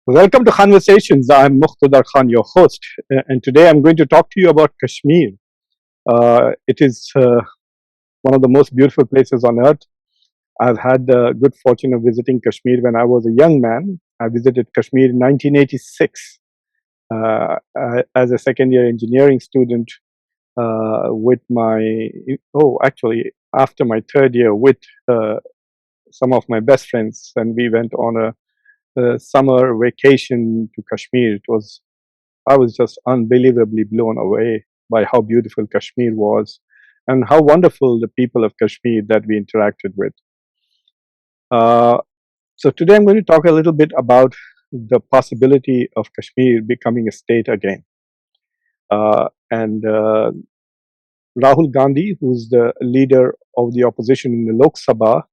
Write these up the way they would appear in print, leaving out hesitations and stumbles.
Welcome to Conversations. I'm Muqtadar Khan, your host, and today I'm going to talk to you about Kashmir. It is one of the most beautiful places on earth. I've had the good fortune of visiting Kashmir when I was a young man. I visited Kashmir in 1986 as a second year engineering student with actually, after my third year with some of my best friends, and we went on a summer vacation to Kashmir. I was just unbelievably blown away by how beautiful Kashmir was and how wonderful the people of Kashmir that we interacted with. Uh, so today I'm going to talk a little bit about the possibility of Kashmir becoming a state again. And Rahul Gandhi, who's the leader of the opposition in the Lok Sabha,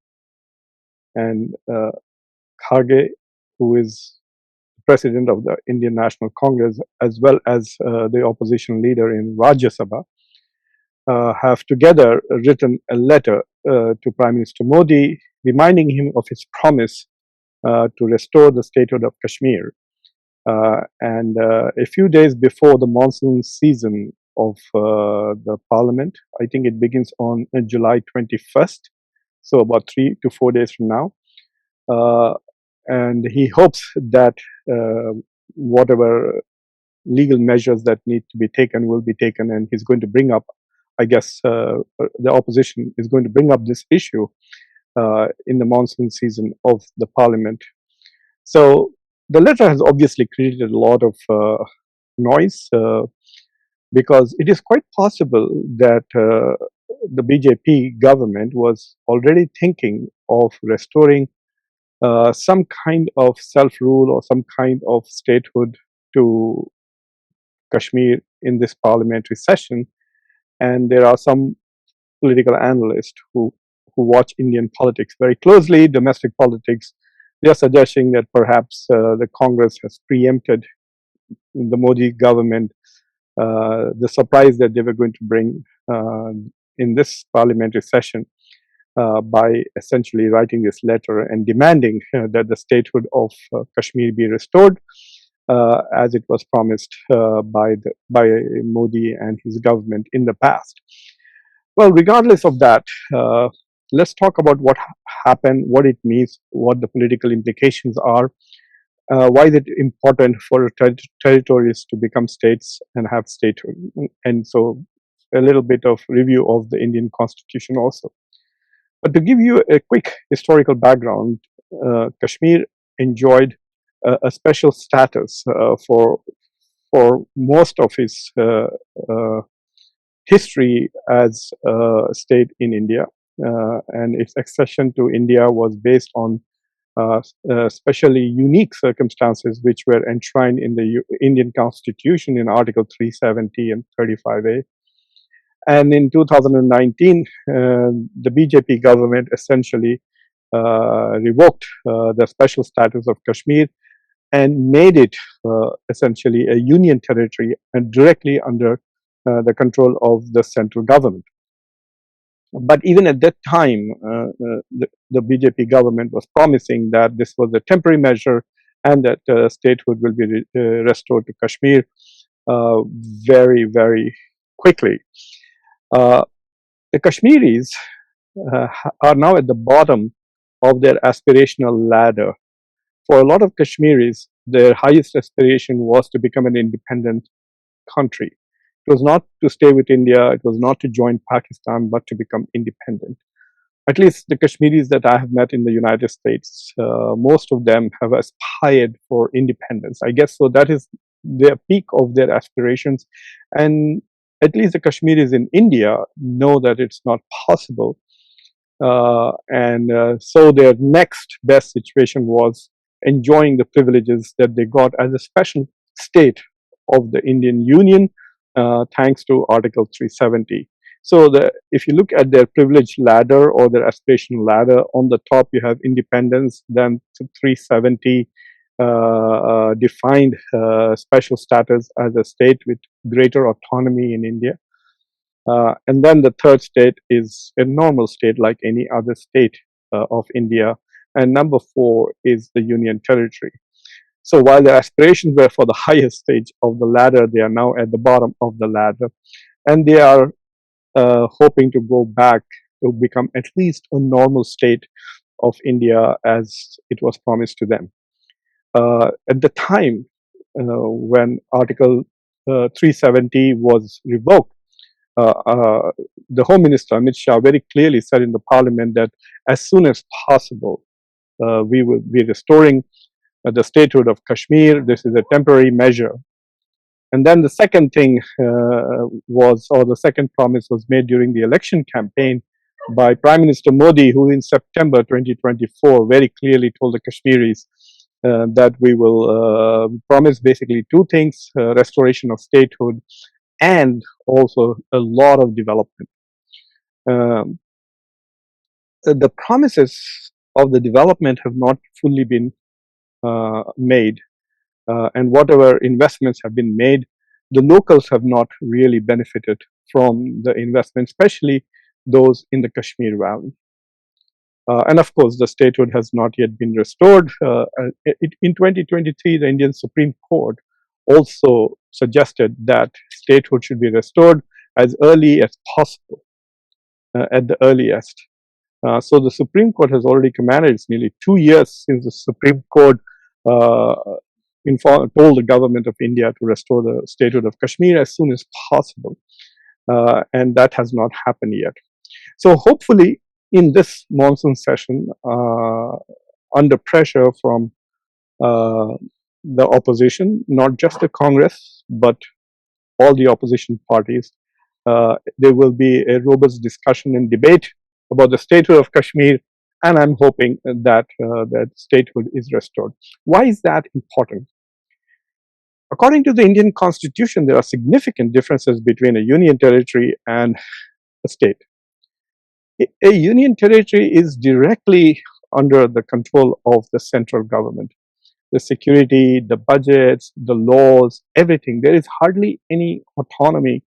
and Kharge, who is president of the Indian National Congress, as well as the opposition leader in Rajya Sabha, have together written a letter to Prime Minister Modi, reminding him of his promise to restore the statehood of Kashmir. And a few days before the monsoon season of the parliament, I think it begins on July 21st, so about 3 to 4 days from now. And he hopes that whatever legal measures that need to be taken will be taken, and he's going to bring up, I guess, the opposition is going to bring up this issue in the monsoon season of the parliament. So the letter has obviously created a lot of noise because it is quite possible that the BJP government was already thinking of restoring some kind of self-rule or some kind of statehood to Kashmir in this parliamentary session. And there are some political analysts who watch Indian politics very closely, domestic politics. They are suggesting that perhaps the Congress has preempted the Modi government, the surprise that they were going to bring in this parliamentary session by essentially writing this letter and demanding that the statehood of Kashmir be restored, as it was promised by Modi and his government in the past. Well, regardless of that, let's talk about what happened, what it means, what the political implications are. Why is it important for territories to become states and have statehood? And so a little bit of review of the Indian Constitution also. But to give you a quick historical background, Kashmir enjoyed a special status for most of its history as a state in India, and its accession to India was based on especially unique circumstances which were enshrined in the Indian Constitution in Article 370 and 35A. And in 2019, the BJP government essentially revoked the special status of Kashmir and made it essentially a union territory and directly under the control of the central government. But even at that time, the BJP government was promising that this was a temporary measure and that statehood will be restored to Kashmir very, very quickly. The Kashmiris are now at the bottom of their aspirational ladder. For a lot of Kashmiris, their highest aspiration was to become an independent country. It was not to stay with India, it was not to join Pakistan, but to become independent. At least the Kashmiris that I have met in the United States, most of them have aspired for independence. I guess so that is the peak of their aspirations. And at least the Kashmiris in India know that it's not possible. So their next best situation was enjoying the privileges that they got as a special state of the Indian Union, thanks to Article 370. So if you look at their privilege ladder or their aspirational ladder, on the top you have independence, then 370 defined special status as a state with greater autonomy in India. And then the third state is a normal state like any other state of India. And number 4 is the Union Territory. So while their aspirations were for the highest stage of the ladder, they are now at the bottom of the ladder, and they are hoping to go back to become at least a normal state of India as it was promised to them. At the time when Article 370 was revoked, uh, uh, the Home Minister Amit Shah very clearly said in the Parliament that as soon as possible we will be restoring the statehood of Kashmir. This is a temporary measure. And then the second thing the second promise was made during the election campaign by Prime Minister Modi, who in September 2024 very clearly told the Kashmiris that we will promise basically two things: restoration of statehood and also a lot of development. Um, the promises of the development have not fully been made, and whatever investments have been made, the locals have not really benefited from the investment, especially those in the Kashmir Valley. And of course, the statehood has not yet been restored. In 2023, the Indian Supreme Court also suggested that statehood should be restored as early as possible, at the earliest. So the Supreme Court has already commanded. It's nearly 2 years since the Supreme Court uh, told the government of India to restore the statehood of Kashmir as soon as possible, and that has not happened yet. So hopefully, in this monsoon session, under pressure from uh, the opposition, not just the Congress, but all the opposition parties, there will be a robust discussion and debate about the statehood of Kashmir, and I'm hoping that that statehood is restored. Why is that important? According to the Indian Constitution, there are significant differences between a union territory and a state. A union territory is directly under the control of the central government. The security, the budgets, the laws, everything. There is hardly any autonomy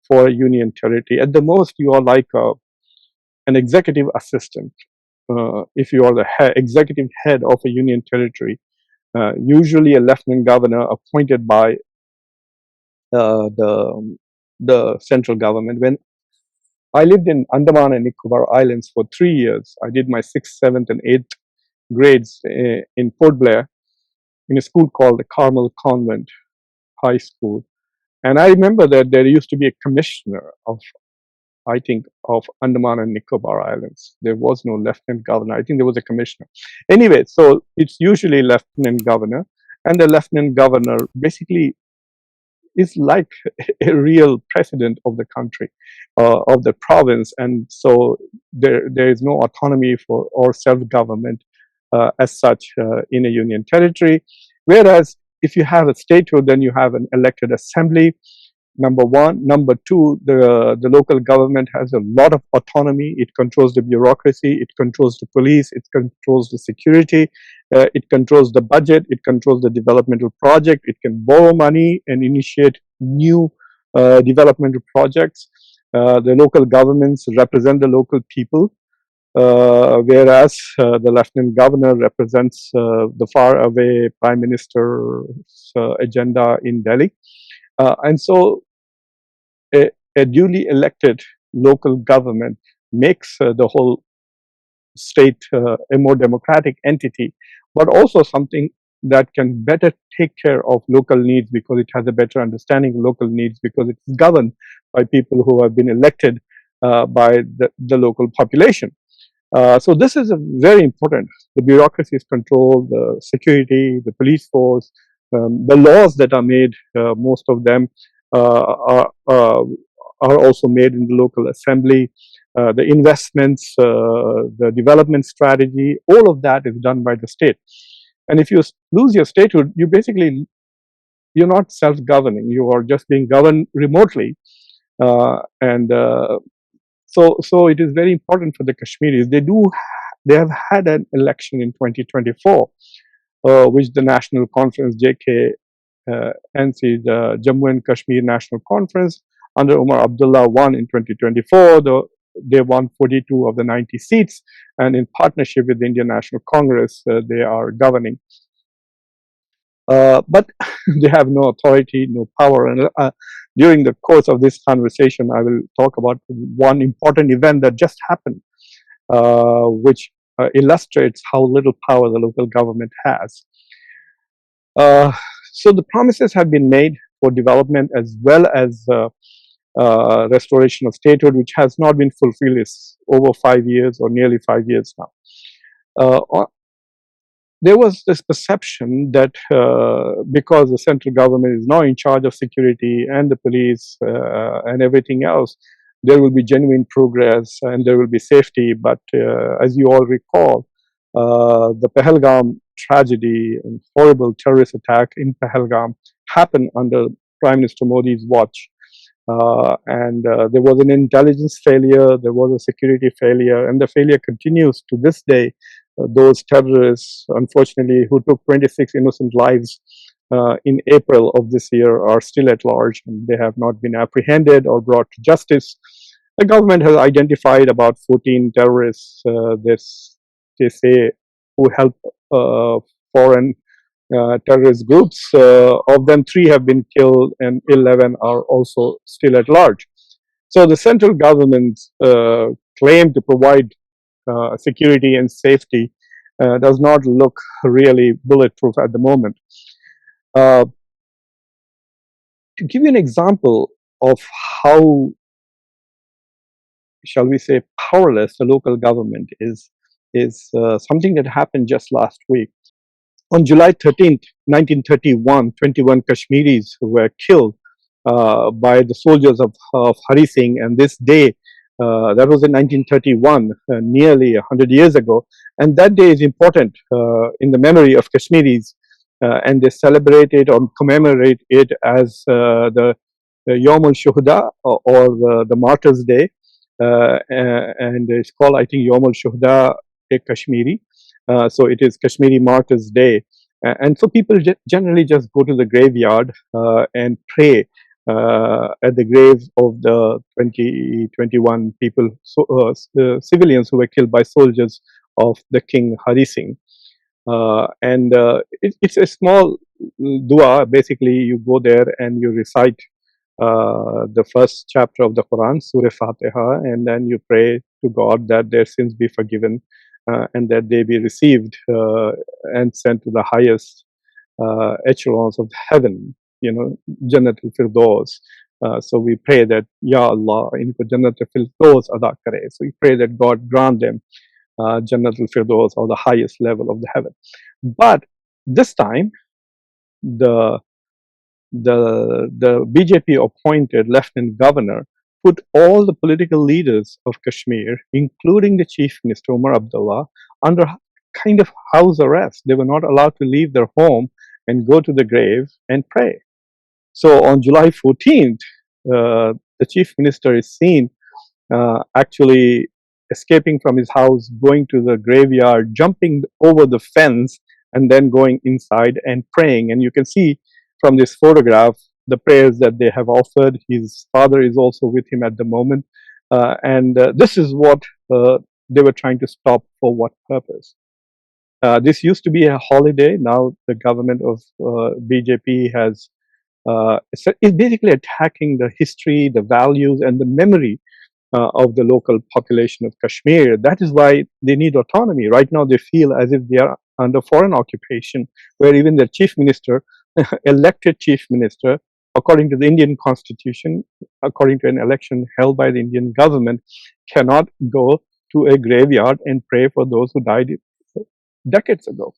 for a union territory. At the most, you are like an executive assistant. If you are the executive head of a union territory, usually a lieutenant governor appointed by the central government. When I lived in Andaman and Nicobar Islands for 3 years, I did my 6th, 7th, and 8th grades in Port Blair in a school called the Carmel Convent High School. And I remember that there used to be a commissioner of, I think, of Andaman and Nicobar Islands. There was no lieutenant governor. I think there was a commissioner. Anyway, so it's usually lieutenant governor, and the lieutenant governor basically is like a real president of the country, of the province, and so there is no autonomy for or self-government as such in a union territory. Whereas if you have a statehood, then you have an elected assembly. Number one. Number two, the local government has a lot of autonomy. It controls the bureaucracy, it controls the police, it controls the security, it controls the budget, it controls the developmental project, it can borrow money and initiate new developmental projects. The local governments represent the local people, whereas the lieutenant governor represents the far away prime minister's agenda in Delhi. And so a duly elected local government makes the whole state a more democratic entity, but also something that can better take care of local needs because it has a better understanding of local needs because it's governed by people who have been elected by the local population. So this is very important. The bureaucracy is controlled, the security, the police force, the laws that are made, most of them are also made in the local assembly. The investments, the development strategy, all of that is done by the state. And if you lose your statehood, you're not self-governing. You are just being governed remotely, and so it is very important for the Kashmiris. They have had an election in 2024, which the National Conference JKNC, the Jammu and Kashmir National Conference, under Umar Abdullah won in 2024. They won 42 of the 90 seats, and in partnership with the Indian National Congress, they are governing. But they have no authority, no power. And during the course of this conversation, I will talk about one important event that just happened, which illustrates how little power the local government has. Uh, so the promises have been made for development as well as restoration of statehood, which has not been fulfilled. It's over 5 years or nearly 5 years now. There was this perception that because the central government is now in charge of security and the police and everything else, there will be genuine progress and there will be safety. But as you all recall, the Pahalgam tragedy and horrible terrorist attack in Pahalgam happened under Prime Minister Modi's watch. There was an intelligence failure, there was a security failure, and the failure continues to this day. Those terrorists, unfortunately, who took 26 innocent lives in April of this year are still at large, and they have not been apprehended or brought to justice. The government has identified about 14 terrorists, they say, who help foreign terrorist groups. Of them, 3 have been killed and 11 are also still at large. So the central government's claim to provide security and safety does not look really bulletproof at the moment. To give you an example of how, shall we say, powerless the local government is something that happened just last week. On July 13th, 1931, 21 Kashmiris were killed by the soldiers of Hari Singh, and this day, that was in 1931, nearly 100 years ago, and that day is important in the memory of Kashmiris, and they celebrate it or commemorate it as the Yom al-Shuhada, or the Martyrs' Day, and it's called, I think, Yom al-Shuhada Kashmiri. So it is Kashmiri Martyrs' Day. And so people generally just go to the graveyard and pray at the graves of the 21 people, civilians who were killed by soldiers of the King Hari Singh. It's a small dua. Basically, you go there and you recite the first chapter of the Quran, Surah Fatiha, and then you pray to God that their sins be forgiven and that they be received and sent to the highest echelons of heaven, Jannat al-Firdaus. So we pray that, Ya Allah, inko Jannat al-Firdaus ada kare. So we pray that God grant them Jannat al-Firdaus, or the highest level of the heaven. But this time, the BJP appointed Lieutenant Governor put all the political leaders of Kashmir, including the Chief Minister Umar Abdullah, under kind of house arrest. They were not allowed to leave their home and go to the grave and pray. So on July 14th, the Chief Minister is seen actually escaping from his house, going to the graveyard, jumping over the fence, and then going inside and praying. And you can see from this photograph the prayers that they have offered. His father is also with him at the moment. This is what they were trying to stop. For what purpose? This used to be a holiday. Now the government of BJP is basically attacking the history, the values, and the memory of the local population of Kashmir. That is why they need autonomy. Right now they feel as if they are under foreign occupation, where even their chief minister, elected chief minister, according to the Indian constitution, according to an election held by the Indian government, cannot go to a graveyard and pray for those who died decades ago.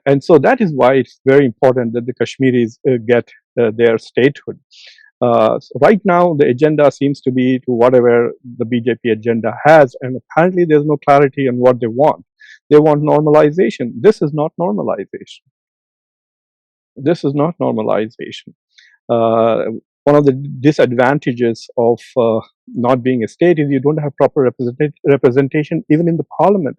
And so that is why it's very important that the Kashmiris get their statehood. So right now, the agenda seems to be to whatever the BJP agenda has, and apparently there's no clarity on what they want. They want normalization. This is not normalization. This is not normalization. One of the disadvantages of not being a state is you don't have proper representation even in the parliament.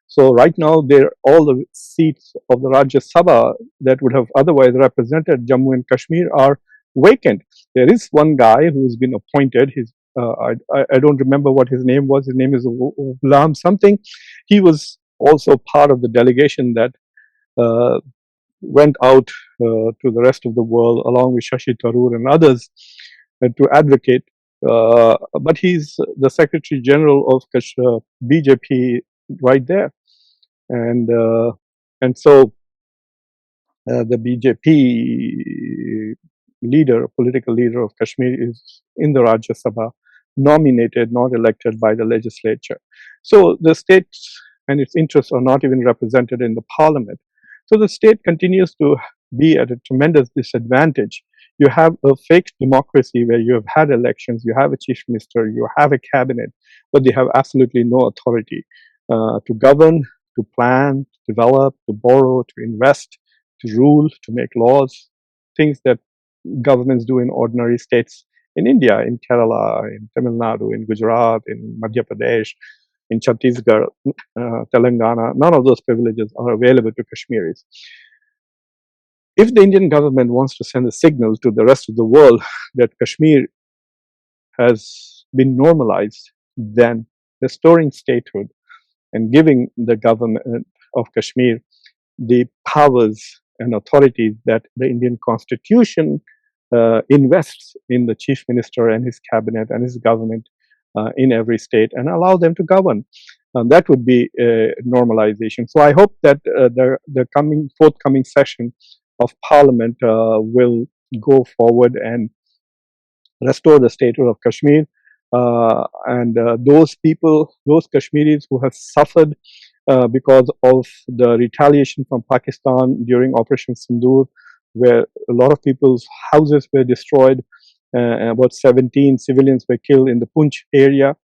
So right now, all the seats of the Rajya Sabha that would have otherwise represented Jammu and Kashmir are vacant. There is one guy who's been appointed. I don't remember what his name was. His name is Ghulam something. He was also part of the delegation that went out to the rest of the world along with Shashi Tharoor and others to advocate. But he's the Secretary General of BJP right there, and so the BJP leader, political leader of Kashmir, is in the Rajya Sabha, nominated, not elected by the legislature. So the states and its interests are not even represented in the parliament. So the state continues to be at a tremendous disadvantage. You have a fake democracy where you have had elections, you have a chief minister, you have a cabinet, but they have absolutely no authority to govern, to plan, to develop, to borrow, to invest, to rule, to make laws, things that governments do in ordinary states in India, in Kerala, in Tamil Nadu, in Gujarat, in Madhya Pradesh, in Chhattisgarh, Telangana. None of those privileges are available to Kashmiris. If the Indian government wants to send a signal to the rest of the world that Kashmir has been normalized, then restoring statehood and giving the government of Kashmir the powers and authorities that the Indian constitution invests in the chief minister and his cabinet and his government in every state, and allow them to govern. That would be normalization. So I hope that the forthcoming session of Parliament will go forward and restore the statehood of Kashmir. And those people, those Kashmiris who have suffered because of the retaliation from Pakistan during Operation Sindoor, where a lot of people's houses were destroyed, about 17 civilians were killed in the Poonch area.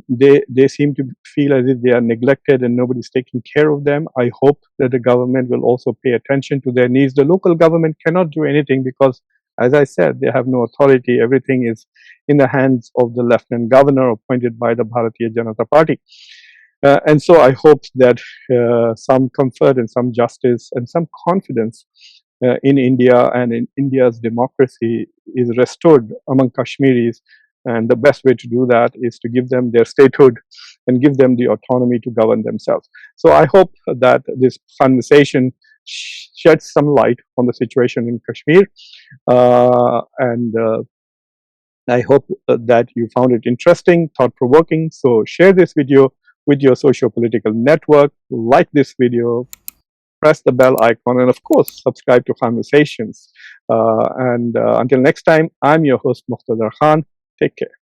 They seem to feel as if they are neglected and nobody's taking care of them. I hope that the government will also pay attention to their needs. The local government cannot do anything because, as I said, they have no authority. Everything is in the hands of the lieutenant governor appointed by the Bharatiya Janata Party. And so I hope that some comfort and some justice and some confidence in India and in India's democracy is restored among Kashmiris. And the best way to do that is to give them their statehood and give them the autonomy to govern themselves. So I hope that this conversation sheds some light on the situation in Kashmir. And I hope that you found it interesting, thought-provoking. So share this video with your socio-political network, like this video, press the bell icon, and of course, subscribe to Conversations. Until next time, I'm your host, Muqtadar Khan. Take care.